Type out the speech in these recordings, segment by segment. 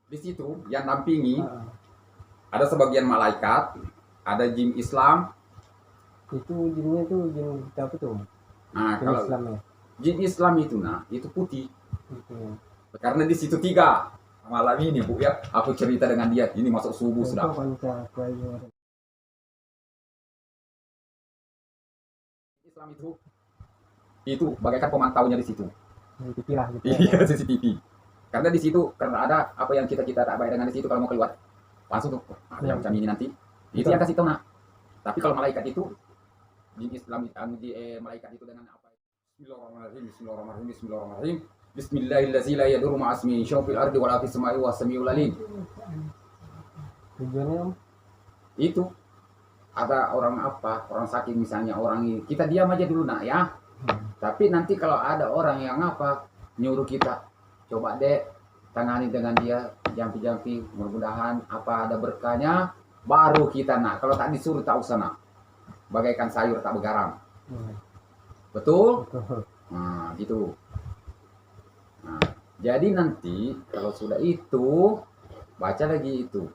Di situ yang dampingi ada sebagian malaikat, ada jin Islam. Itu jinnya tuh jin apa tuh? Nah, Jin kalau Islam ya. jin Islam itu itu putih. Gitu. Karena di situ tiga. Malam ini Bu ya, aku cerita dengan dia. Ini masuk subuh sudah. Islam itu bagaikan pemantaunya di situ. CCTV lah gitu. Iya, CCTV. Karena di situ karena ada apa yang kita tak baik dengan di situ, kalau mau keluar langsung tuh ada yang macam ini nanti. Itu yang kasih tahu nak. Tapi kalau malaikat itu jin Islam di malaikat itu dengan apa? Bismillahirrahmanirrahim. Bismillahirrahmanirrahim. Bismillahirrahmanirrahim. Bismillahirrahmanirrahim. La yadurru ma'asmi syauqil ardi wala fis sama'i wa samiul alim. Tujuannya Om? Itu ada orang apa, orang sakit misalnya, orang ini kita diam aja dulu nak ya. Tapi nanti kalau ada orang yang apa nyuruh kita, coba deh tangani dengan dia, jampi-jampi, mudah-mudahan apa ada berkahnya, baru kita nak. Kalau tak disuruh tak usah nak. Bagaikan sayur tak bergaram. Betul? Nah, gitu. Nah, jadi nanti kalau sudah itu baca lagi itu.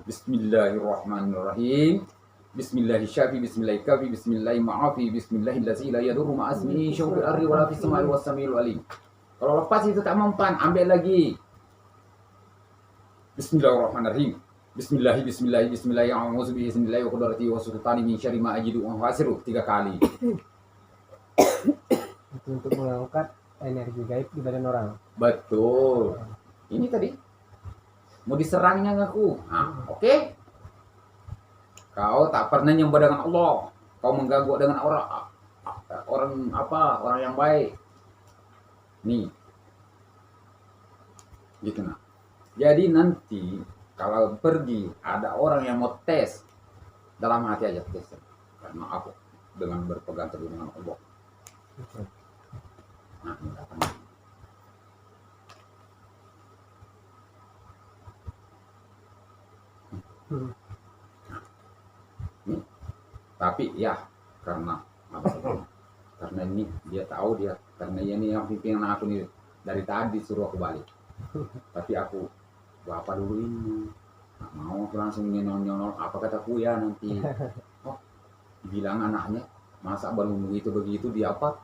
Bismillahirrahmanirrahim. Bismillahirrahmanirrahim. Bismillahirrahmanirrahim. Bismillahirrahmanirrahim. Bismillahirrahmanirrahim. La yadurru ma'asmihi syauqil ardi wala fis sama'i was samiul alim. Kalau lepas itu tak mempan, ambil lagi. Bismillahirrahmanirrahim. Bismillahirrahmanirrahim. Bismillahirrahmanirrahim. Wa qudratihi wa sultani min syarri ma ajidu wa hasiru 3 kali. Itu untuk mengangkat energi gaib di badan orang. Betul. Ini tadi mau diserangnya ngaku. Nah, oke. Kau tak pernah nyembah dengan Allah. Kau mengganggu dengan orang yang baik. Nih. Gitu nah. Jadi nanti kalau pergi ada orang yang mau tes, dalam hati aja tes. Karena aku dengan berpegang teguh dengan Allah. Nah, ini datang. Tapi ya karena ini dia tahu dia karena ini yang pimpinan aku nih dari tadi suruh aku balik. Tapi aku bapak dulu ini nggak mau aku langsung nyonol apa kataku ya nanti. Oh, bilang anaknya masa baru begitu dia apa?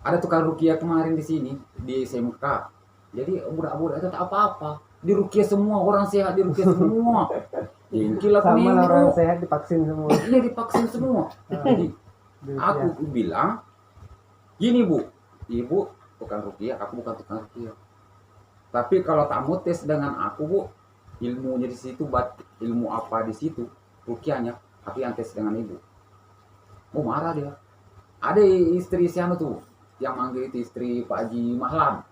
Ada tukang rukia kemarin di sini di SMK. Jadi budak-budak itu tak apa-apa. Di rukia semua, orang sehat di rukia semua. Jengkil aku sama orang sehat divaksin semua. Iya divaksin semua. Jadi aku bilang gini Bu, ibu tukang rukia, aku bukan tukang rukia. Tapi kalau tak mau tes dengan aku Bu, ilmunya di situ, ilmu apa di situ, rukianya, aku yang tes dengan ibu. Mau marah dia. Ada istri siapa tuh yang manggil itu istri Pak Haji Mahlan.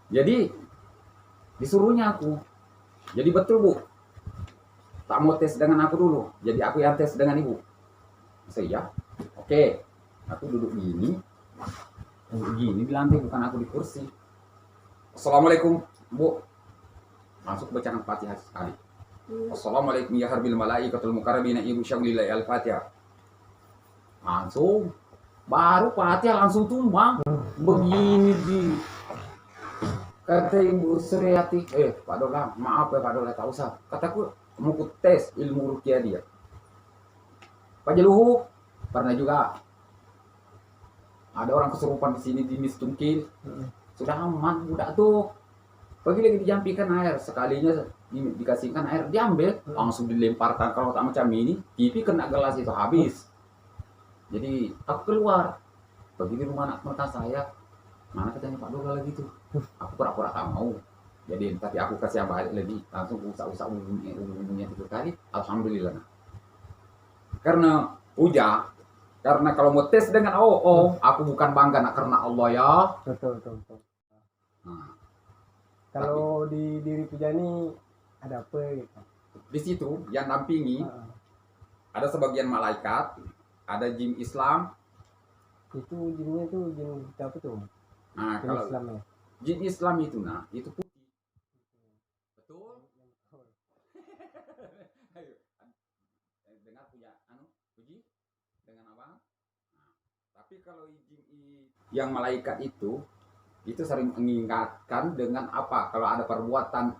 Jadi disuruhnya aku. Jadi betul Bu, tak mau tes dengan aku dulu. Jadi aku yang tes dengan ibu. Saya, oke. Aku duduk gini di lantai, bukan aku di kursi. Assalamualaikum Bu. Masuk bacaan Fatihah sekali. Assalamualaikum ya harbil malaikatul mukarrabina ibu syaulillahi al-Fatihah. Langsung baru Fatihah langsung tumbang. Begini di kata Ibu Suryati, Pak Dola, maaf ya Pak Dola, tak usah. Kataku mau ku tes ilmu rukia dia. Pak Jeluhu pernah juga ada orang kesurupan di sini di Mistungkil. Sudah aman budak tuh. Pergi lagi dijampikan air, sekalinya dikasihkan air diambil, langsung dilemparkan. Kalau tak macam ini, pipi kena gelas itu habis. Jadi aku keluar, pergi di rumah anak mereka saya. Mana katanya Pak Dola lagi tuh. Aku pura-pura tak mau. Jadi tapi aku kasih yang balik lagi, langsung usah umumnya 3 kali. Alhamdulillah. Karena karena kalau mau tes dengan aku bukan bangga nak karena Allah ya. Betul. Nah, kalau di diri Pujani ada apa gitu? Di situ yang dampingi ada sebagian malaikat, ada jin Islam. Itu jinnya tuh jin apa tuh? Nah, jin kalau Islam ya. Jin Islam itu itu putih. Betul? Ayo. Dengar punya Puji dengan abang. Nah, tapi kalau jin yang malaikat itu itu sering mengingatkan dengan apa? Kalau ada perbuatan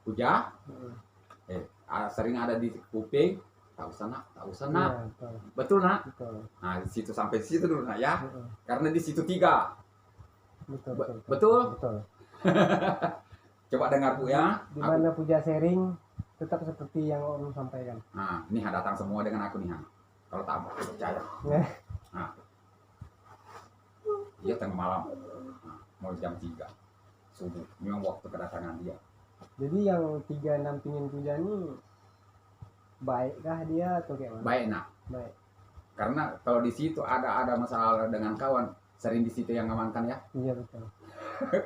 puja, sering ada di kuping, tak usah nak, tak usah nak. Iya, betul. Betul nak? Betul. Nah di situ sampai situ dulu nak ya. Heeh. Karena di situ 3. Betul, Be- betul, betul? Betul. Coba dengar Bu ya. Di mana puja sharing tetap seperti yang Om sampaikan. Nah, ini datang semua dengan aku nih. Kalau tak mau percaya. Ya. Nah, dia tengah malam. Nah, mau jam 3 subuh. Memang waktu kedatangan dia. Jadi yang 3 nampingin puja ini baikkah dia atau kayak mana? Baik nak. Baik. Karena kalau di situ ada masalah dengan kawan, sering di situ yang ngamankan ya. Iya betul.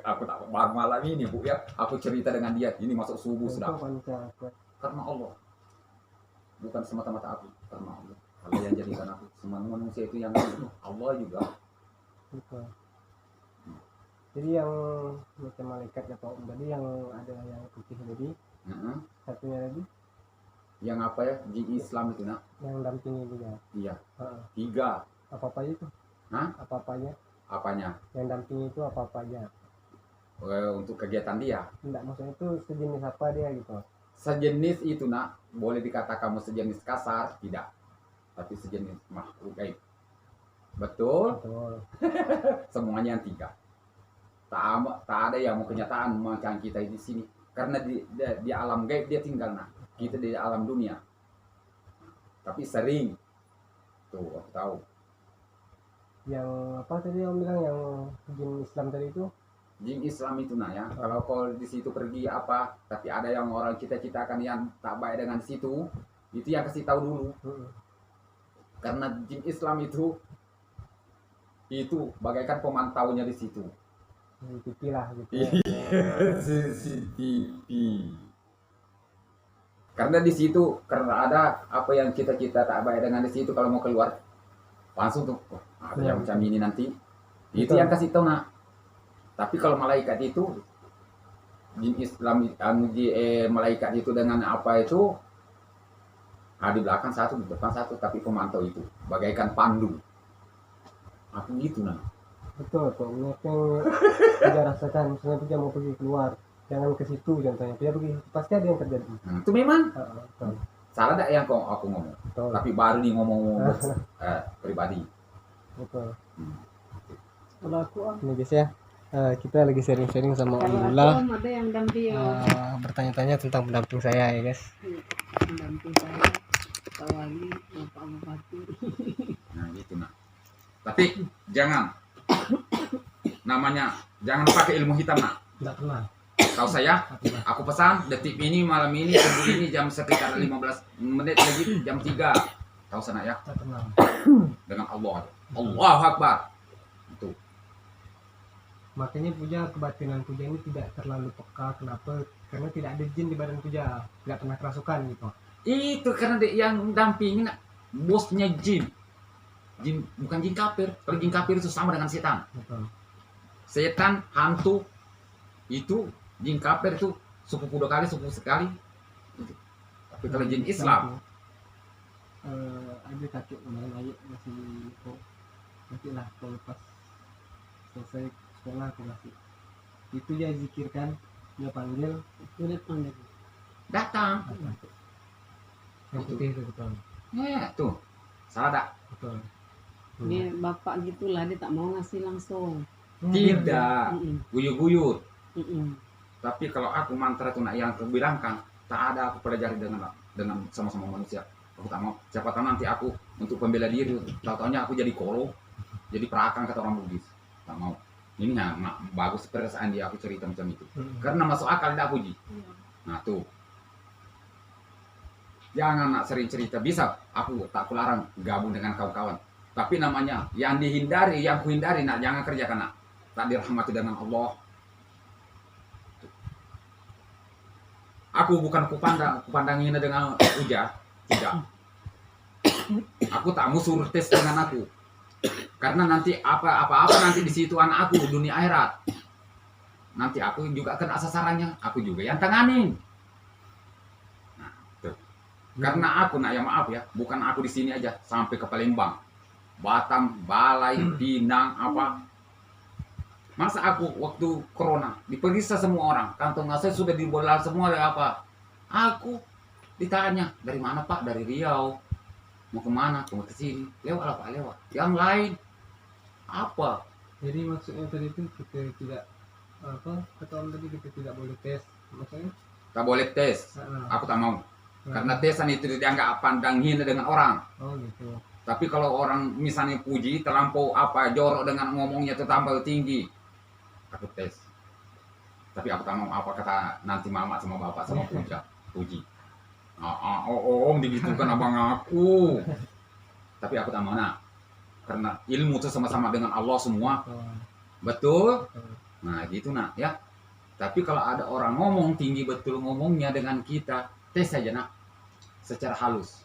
Aku tak baru malam ini Bu ya. Aku cerita dengan dia. Ini masuk subuh Itu sudah. panca kuat. Karena Allah. Bukan semata-mata aku, karena Allah. Kalau yang jadikan aku semua manusia itu yang Allah juga. Betul. Jadi yang macam malaikat ya Pak Om tadi yang ada yang putih tadi, Heeh. satunya lagi Yang apa ya? Jin Islam itu nak. yang dampingi juga. Iya. Heeh. 3. Apa itu? Hah? Apa-apanya? Apanya? Yang dampingi itu apa aja? Untuk kegiatan dia. Enggak, maksudnya itu sejenis apa dia gitu. Sejenis itu nak, boleh dikatakan kamu sejenis kasar, tidak. Tapi sejenis makhluk gaib. Betul? Betul. Semuanya yang 3. Tak ada yang mau kenyataan macam kita di sini. Karena di alam gaib dia tinggal nak. Kita di alam dunia. Tapi sering. Tuh, aku tahu. Yang apa tadi Om bilang yang jin Islam tadi itu? Jin Islam itu nak ya. Kalau kau di situ pergi apa, tapi ada yang orang cita-citakan yang tak baik dengan situ, itu yang kasih tahu dulu. Heeh. Karena jin Islam itu bagaikan pemantaunya di situ. CCTV lah gitu. CCTV. Karena di situ karena ada apa yang kita tak baik dengan di situ, kalau mau keluar langsung tuh ada yang macam ini nanti. Itu Betul. yang kasih tahu nak. Tapi kalau malaikat itu jin Islam malaikat itu dengan apa itu di belakang satu, di depan satu, tapi pemantau itu bagaikan pandu. Aku gitu nah. Betul Pak. Yang kita rasakan misalnya dia mau pergi keluar, jangan ke situ contohnya. Dia pergi pasti ada yang terjadi. Itu memang Betul. salah tak yang aku ngomong. Betul. Tapi baru nih ngomong pribadi. Betul. Kalau aku Ini guys ya, kita lagi sharing-sharing sama Om Lula. ada yang damping Bertanya-tanya tentang pendamping saya ya guys. mendamping saya Pak Wali, Bapak Bupati. Nah gitu nah. Tapi jangan namanya jangan pakai ilmu hitam nak. Tidak pernah. Tahu saya, aku pesan detik ini malam ini subuh ini jam sekitar 15 menit lagi jam 3. Tahu sana ya Tidak pernah. dengan Allah. Allahu Akbar. Itu. Makanya kebatinan puja ini tidak terlalu peka. Kenapa? Karena tidak ada jin di badan puja. Tidak pernah kerasukan gitu. Itu karena yang dampingin bosnya jin. Jin bukan jin kafir. Kalau jin kafir itu sama dengan setan. Betul. Setan hantu itu jin kafir itu suku 2 kali, suku sekali. Itu. Tapi kalau jin Islam, Ada kakek main ayat masih kok. Nanti lah kalau pas selesai sekolah aku kasih. Itu dia zikirkan, dia panggil. Sudah panggil. datang. Yang putih itu betul. Ya, tuh. Salah tak? Betul. Dia bapak gitulah, dia tak mau ngasih langsung. Tidak. Mm-mm. Guyur-guyur. Mm-mm. Tapi kalau aku mantra itu nak yang aku bilangkan, tak ada aku pelajari dengan sama-sama manusia. Aku tak mau. Siapa tahu nanti aku untuk pembela diri, tahu-tahunya aku jadi kolo, jadi perakang kata orang Bugis. Tak mau. Ini nggak bagus perasaan dia aku cerita macam itu. Karena masuk akal tidak puji. Nah tuh. Jangan nak sering cerita, bisa aku tak kularang gabung dengan kawan-kawan. Tapi namanya yang dihindari, yang kuhindari nak jangan kerjakan nak. Tak dirahmati dengan Allah. Aku bukan kupandang hina dengan Uja, tidak. Aku tak mau suruh tes dengan aku. Karena nanti apa-apa nanti di situ anak aku dunia akhirat. Nanti aku juga kena sasarannya, aku juga yang tanganin. Nah, tuh. Karena aku nak ya maaf ya, bukan aku di sini aja, sampai ke Palembang, Batam, Balai, Pinang, apa. Masa aku waktu corona diperiksa semua orang, kantong saya sudah dibola semua dari apa? Aku ditanya, dari mana Pak? Dari Riau. Mau kemana? Mau ke sini. Lewat lah Pak, lewat. Yang lain apa? Jadi maksudnya tadi itu kita tidak apa kata orang tadi kita tidak boleh tes maksudnya. Tak boleh tes. Aku tak mau. Karena tesan itu dianggap pandang hina dengan orang. Oh gitu. Tapi kalau orang misalnya puji terlampau apa jorok dengan ngomongnya terlampau tinggi, aku tes. Tapi aku tak mau apa kata nanti mama sama bapak sama puji. Om digitukan abang aku. Tapi aku tak mau nak. Karena ilmu itu sama-sama dengan Allah semua. Betul? Nah gitu nak ya. Tapi kalau ada orang ngomong tinggi betul ngomongnya dengan kita, tes saja nak. Secara halus.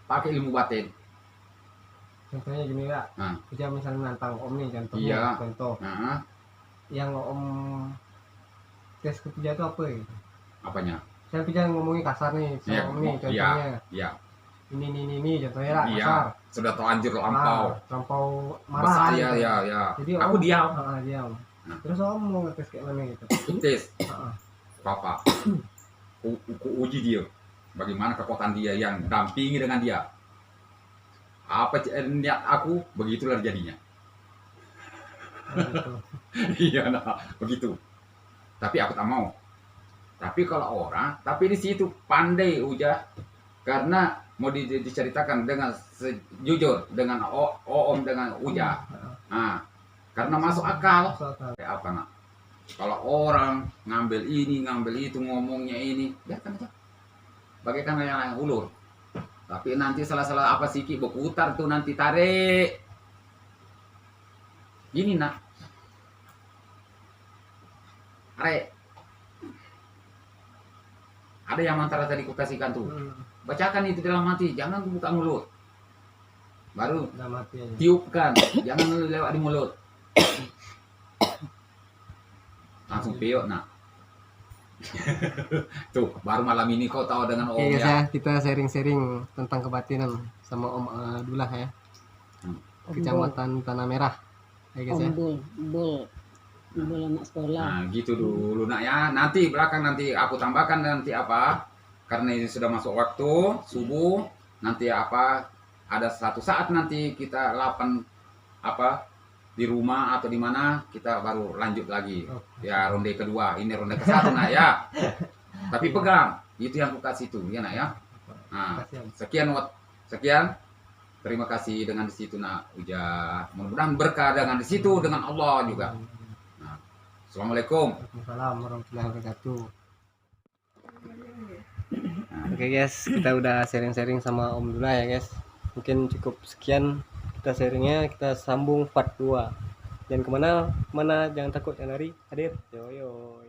Pakai ilmu batin. Contohnya gini ya. Kita misalnya nantang om nih contohnya. Iya. Contoh. Yang om tes ketiga itu apa ya? Apanya? Saya kita ngomongin kasar nih sama om nih contohnya. Iya. Ini contohnya lah Iya. kasar. Sudah terlanjur lampau. Terlampau marah. Besar ya. Jadi Aku diam. Diam. Terus om mau ngetes kayak mana gitu? Tes. Papa. Uji dia. Bagaimana kekuatan dia yang dampingi dengan dia. Apa niat aku, begitulah jadinya. Gitu. Iya nah, begitu. Tapi aku tak mau. Tapi kalau orang, tapi di situ pandai Uja, karena mau diceritakan dengan jujur dengan Om dengan Uja. Nah, karena masuk akal. Kayak apa nak? Kalau orang ngambil ini, ngambil itu, ngomongnya ini, biarkan aja. Bagaikan yang ulur. Tapi nanti salah-salah apa sikit berputar tuh nanti tarik. Gini nak. Are. Ada yang mantra tadi kukasihkan tuh. Bacakan itu dalam hati, jangan buka mulut. Baru tiupkan, jangan lewat di mulut. Langsung piyok nak. Tuh, baru malam ini kau tahu dengan Om ya. Kita sharing-sharing tentang kebatinan sama Om Abdullah ya. Kecamatan Tanah Merah. Ya guys ya. Bul anak sekolah. Nah, gitu dulu nak ya. Nanti belakang nanti aku tambahkan nanti apa? Karena ini sudah masuk waktu subuh, nanti apa? Ada satu saat nanti kita 8 apa? Di rumah atau di mana kita baru lanjut lagi ya ronde kedua, ini ronde ke-1 nak ya. Tapi pegang itu yang aku kasih tuh ya nak ya. Nah, sekian terima kasih dengan di situ nak Uja, mudah-mudahan berkah dengan di situ dengan Allah juga. Nah, assalamualaikum. Waalaikumsalam warahmatullahi wabarakatuh. Oke guys, kita udah sharing-sharing sama Om Dula ya guys. Mungkin cukup sekian kita sharingnya, kita sambung part 2. Jangan kemana-mana, jangan takut, jangan lari, hadir. Yo.